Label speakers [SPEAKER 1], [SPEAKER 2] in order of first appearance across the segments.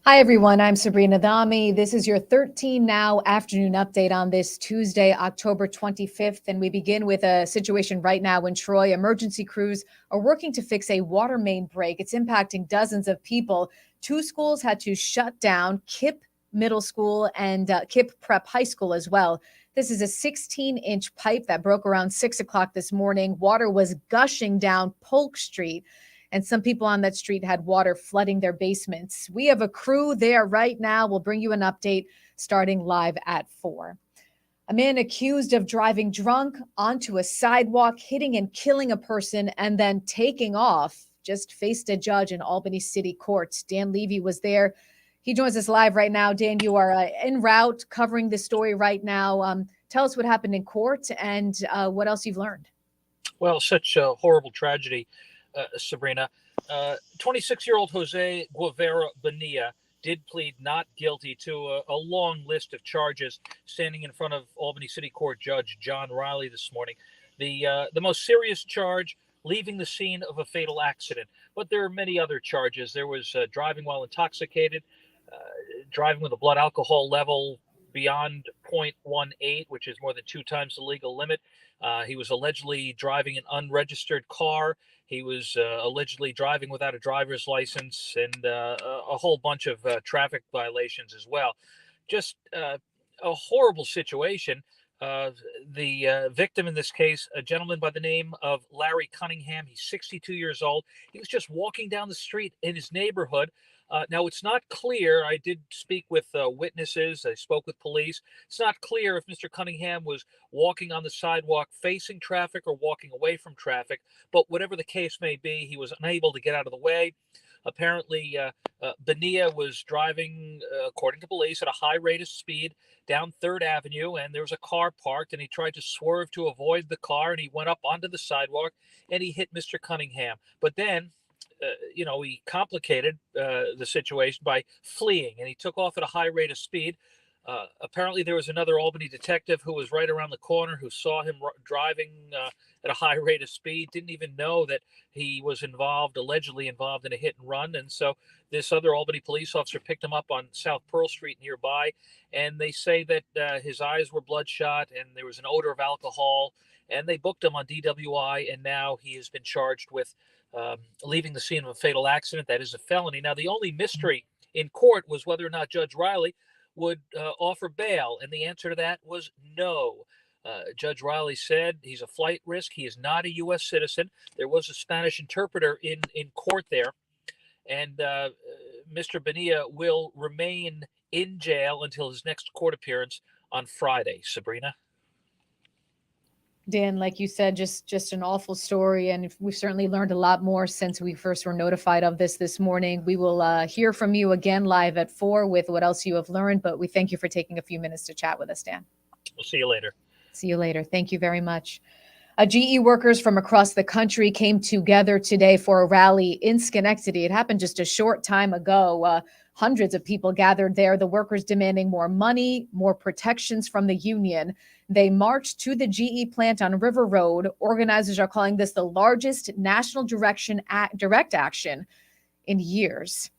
[SPEAKER 1] Hi, everyone. I'm Sabrina Dami. This is your 13 Now afternoon update on this Tuesday, October 25th. And we begin with a situation right now in Troy. Emergency crews are working to fix a water main break. It's impacting dozens of people. Two schools had to shut down, Kipp Middle School and Kipp Prep High School as well. This is a 16-inch pipe that broke around 6 o'clock this morning. Water was gushing down Polk Street, and some people on that street had water flooding their basements. We have a crew there right now. We'll bring you an update starting live at 4. A man accused of driving drunk onto a sidewalk, hitting and killing a person, and then taking off just faced a judge in Albany City Court. Dan Levy was there. He joins us live right now. Dan, you are en route covering this story right now. Tell us what happened in court and what else you've learned.
[SPEAKER 2] Well, such a horrible tragedy, Sabrina. 26-year-old Jose Guevara Bonilla did plead not guilty to a long list of charges, standing in front of Albany City Court Judge John Riley this morning. The most serious charge, leaving the scene of a fatal accident. But there are many other charges. There was driving while intoxicated, driving with a blood alcohol level beyond 0.18, which is more than 2 times the legal limit. He was allegedly driving an unregistered car. He was allegedly driving without a driver's license, and a whole bunch of traffic violations as well. Just a horrible situation. The victim in this case, a gentleman by the name of Larry Cunningham. He's 62 years old. He was just walking down the street in his neighborhood. Now, it's not clear. I did speak with witnesses. I spoke with police. It's not clear if Mr. Cunningham was walking on the sidewalk facing traffic or walking away from traffic. But whatever the case may be, he was unable to get out of the way. Apparently, Bonilla was driving, according to police, at a high rate of speed down 3rd Avenue, and there was a car parked, and he tried to swerve to avoid the car, and he went up onto the sidewalk, and he hit Mr. Cunningham. But then he complicated the situation by fleeing, and he took off at a high rate of speed. Apparently, there was another Albany detective who was right around the corner who saw him driving at a high rate of speed, didn't even know that he was allegedly involved in a hit and run. And so this other Albany police officer picked him up on South Pearl Street nearby, and they say that his eyes were bloodshot and there was an odor of alcohol, and they booked him on DWI, and now he has been charged with leaving the scene of a fatal accident. That is a felony. Now, the only mystery in court was whether or not Judge Riley would offer bail, and the answer to that was no. Judge Riley said he's a flight risk. He is not a U.S. citizen. There was a Spanish interpreter in court there, and Mr. Bonilla will remain in jail until his next court appearance on Friday. Sabrina?
[SPEAKER 1] Dan, like you said, just an awful story, and we've certainly learned a lot more since we first were notified of this morning. We will hear from you again live at 4 with what else you have learned, but we thank you for taking a few minutes to chat with us, Dan.
[SPEAKER 2] We'll see you later.
[SPEAKER 1] See you later. Thank you very much. GE workers from across the country came together today for a rally in Schenectady. It happened just a short time ago. Hundreds of people gathered there, the workers demanding more money, more protections from the union. They marched to the GE plant on River Road. Organizers are calling this the largest national direct action in years.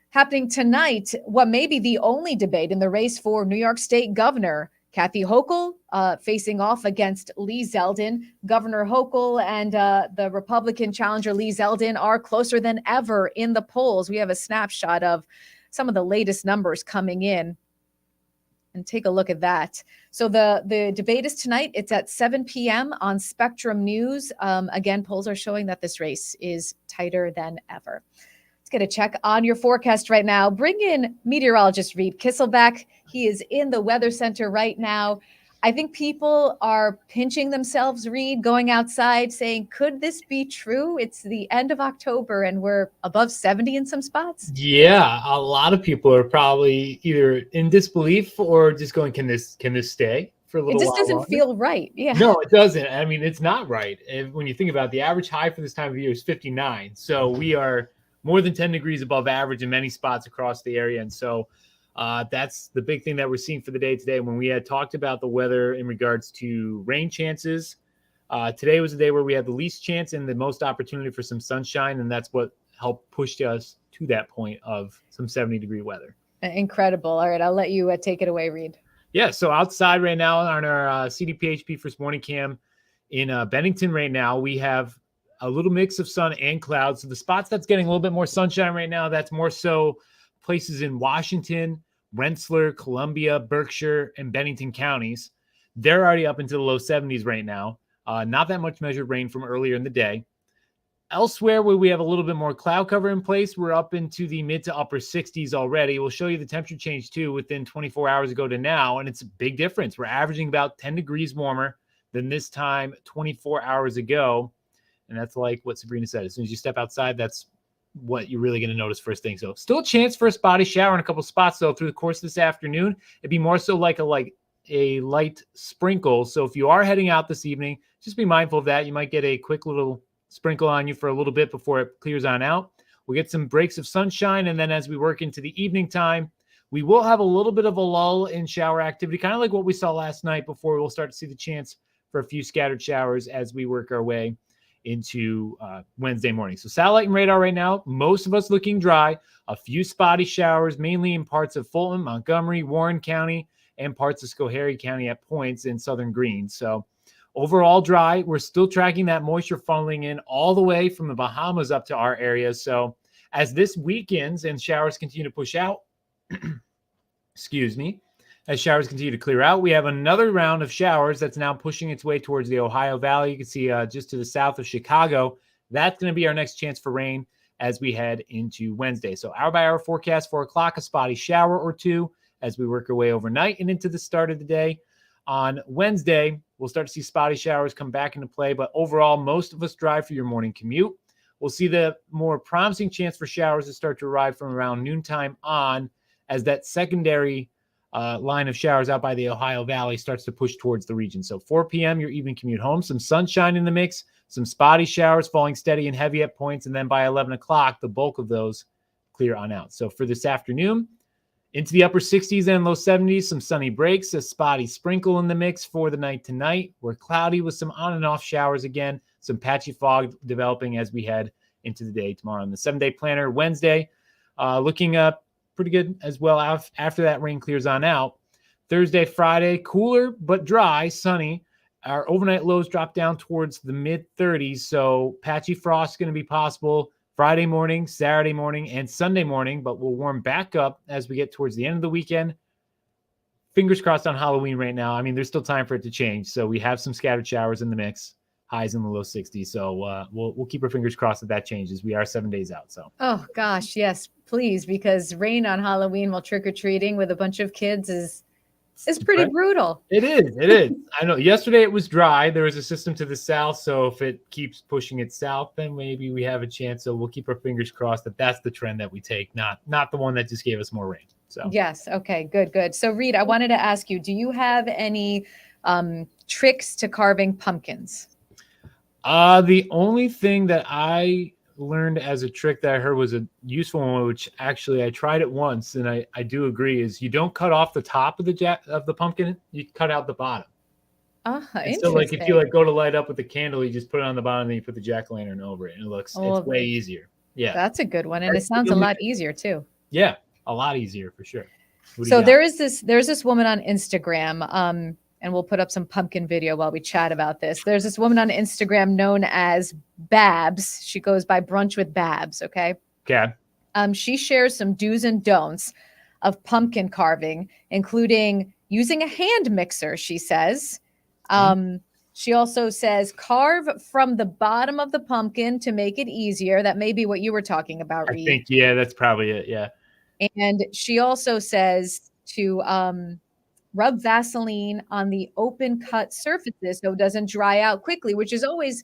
[SPEAKER 1] Happening tonight, what may be the only debate in the race for New York State governor. Kathy Hochul facing off against Lee Zeldin. Governor Hochul and the Republican challenger Lee Zeldin are closer than ever in the polls. We have a snapshot of some of the latest numbers coming in. And take a look at that. So the debate is tonight. It's at 7 p.m. on Spectrum News. Again, polls are showing that this race is tighter than ever. Let's get a check on your forecast right now. Bring in meteorologist Reed Kisselback. He is in the Weather Center right now. I think people are pinching themselves, Reed, going outside saying, could this be true? It's the end of October and we're above 70 in some spots.
[SPEAKER 3] Yeah, a lot of people are probably either in disbelief or just going, can this stay for a little while?
[SPEAKER 1] It just doesn't feel right. Yeah.
[SPEAKER 3] No, it doesn't. I mean, it's not right. And when you think about it, the average high for this time of year is 59. So we are more than 10 degrees above average in many spots across the area. And so that's the big thing that we're seeing for the day today. When we had talked about the weather in regards to rain chances, today was the day where we had the least chance and the most opportunity for some sunshine, and that's what helped push us to that point of some 70-degree weather.
[SPEAKER 1] Incredible. All right, I'll let you take it away, Reed.
[SPEAKER 3] Yeah, so outside right now on our CDPHP First Morning Cam in Bennington right now, we have a little mix of sun and clouds. So the spots that's getting a little bit more sunshine right now, that's more so places in Washington, Rensselaer, Columbia, Berkshire, and Bennington counties. They're already up into the low 70s right now. Not that much measured rain from earlier in the day. Elsewhere, where we have a little bit more cloud cover in place, we're up into the mid to upper 60s already. We'll show you the temperature change too within 24 hours ago to now, and it's a big difference. We're averaging about 10 degrees warmer than this time 24 hours ago, and that's like what Sabrina said. As soon as you step outside, that's what you're really going to notice first thing. So still a chance for a spotty shower in a couple spots, though, through the course of this afternoon. It'd be more so like a light sprinkle. So if you are heading out this evening, just be mindful of that. You might get a quick little sprinkle on you for a little bit before it clears on out. We'll get some breaks of sunshine, and then as we work into the evening time, we will have a little bit of a lull in shower activity, kind of like what we saw last night, before we'll start to see the chance for a few scattered showers as we work our way into Wednesday morning. So satellite and radar right now, most of us looking dry, a few spotty showers, mainly in parts of Fulton, Montgomery, Warren County, and parts of Schoharie County at points in southern Greene. So overall dry. We're still tracking that moisture funneling in all the way from the Bahamas up to our area. So as this weekends and showers continue to push out, excuse me, as showers continue to clear out, we have another round of showers that's now pushing its way towards the Ohio Valley. You can see just to the south of Chicago. That's going to be our next chance for rain as we head into Wednesday. So hour by hour forecast, 4 o'clock, a spotty shower or two as we work our way overnight and into the start of the day. On Wednesday, we'll start to see spotty showers come back into play, but overall, most of us dry for your morning commute. We'll see the more promising chance for showers to start to arrive from around noontime on as that secondary line of showers out by the Ohio Valley starts to push towards the region. So 4 p.m., your evening commute home, some sunshine in the mix, some spotty showers falling steady and heavy at points, and then by 11 o'clock, the bulk of those clear on out. So for this afternoon, into the upper 60s and low 70s, some sunny breaks, a spotty sprinkle in the mix for the night tonight. We're cloudy with some on and off showers again, some patchy fog developing as we head into the day tomorrow. On the 7-day planner, Wednesday, looking up pretty good as well after that rain clears on out. Thursday, Friday, cooler but dry, sunny. Our overnight lows drop down towards the mid-30s, so patchy frost is going to be possible Friday morning, Saturday morning, and Sunday morning, but we'll warm back up as we get towards the end of the weekend. Fingers crossed on Halloween right now. I mean, there's still time for it to change. So we have some scattered showers in the mix, highs in the low 60s. So we'll keep our fingers crossed that changes. We are 7 days out. So.
[SPEAKER 1] Oh gosh, yes, please, because rain on Halloween while trick-or-treating with a bunch of kids is pretty brutal.
[SPEAKER 3] It is. I know yesterday it was dry. There was a system to the south. So if it keeps pushing it south, then maybe we have a chance. So we'll keep our fingers crossed that that's the trend that we take, not the one that just gave us more rain. So
[SPEAKER 1] yes. Okay, good. So Reed, I wanted to ask you, do you have any tricks to carving pumpkins?
[SPEAKER 3] The only thing that I learned as a trick that I heard was a useful one, which actually I tried it once, and I do agree, is you don't cut off the top of the pumpkin, you cut out the bottom.
[SPEAKER 1] Interesting.
[SPEAKER 3] So like if you go to light up with the candle, you just put it on the bottom, and then you put the jack-o'-lantern over it, and it's way easier. Yeah,
[SPEAKER 1] that's a good one, and it sounds a lot easier too.
[SPEAKER 3] Yeah, a lot easier for sure.
[SPEAKER 1] So there's this woman on Instagram, and we'll put up some pumpkin video while we chat about this. There's this woman on Instagram known as Babs. She goes by Brunch with Babs. Okay. She shares some do's and don'ts of pumpkin carving, including using a hand mixer, she says. She also says carve from the bottom of the pumpkin to make it easier. That may be what you were talking about, Reed.
[SPEAKER 3] I think, yeah, that's probably it. Yeah.
[SPEAKER 1] And she also says to rub Vaseline on the open cut surfaces so it doesn't dry out quickly, which is always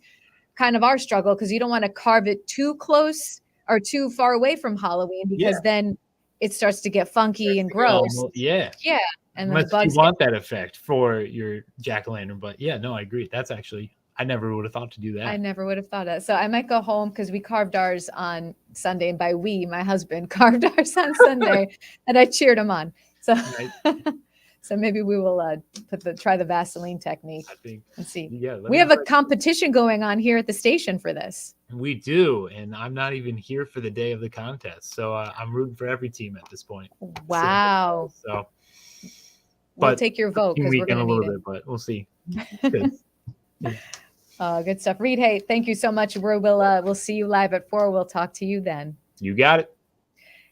[SPEAKER 1] kind of our struggle because you don't want to carve it too close or too far away from Halloween because then it starts to get funky and gross.
[SPEAKER 3] Yeah.
[SPEAKER 1] And
[SPEAKER 3] unless you want that effect for your jack-o'-lantern. But yeah, no, I agree. That's actually, I never would have thought to do that.
[SPEAKER 1] I never would have thought that. So I might go home because we carved ours on Sunday. And by we, my husband carved ours on Sunday and I cheered him on. So, So maybe we will try the Vaseline technique
[SPEAKER 3] I think,
[SPEAKER 1] and see.
[SPEAKER 3] yeah.
[SPEAKER 1] We have a competition going on here at the station for this.
[SPEAKER 3] We do, and I'm not even here for the day of the contest, so I'm rooting for every team at this point.
[SPEAKER 1] Wow.
[SPEAKER 3] So,
[SPEAKER 1] we'll take your vote because we're going to need it.
[SPEAKER 3] But we'll see.
[SPEAKER 1] Good stuff, Reed. Hey, thank you so much. We'll see you live at 4. We'll talk to you then.
[SPEAKER 3] You got it.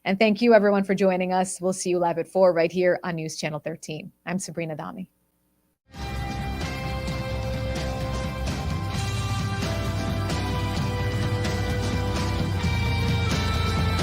[SPEAKER 1] And thank you, everyone, for joining us. We'll see you live at 4 right here on News Channel 13. I'm Sabrina Dami.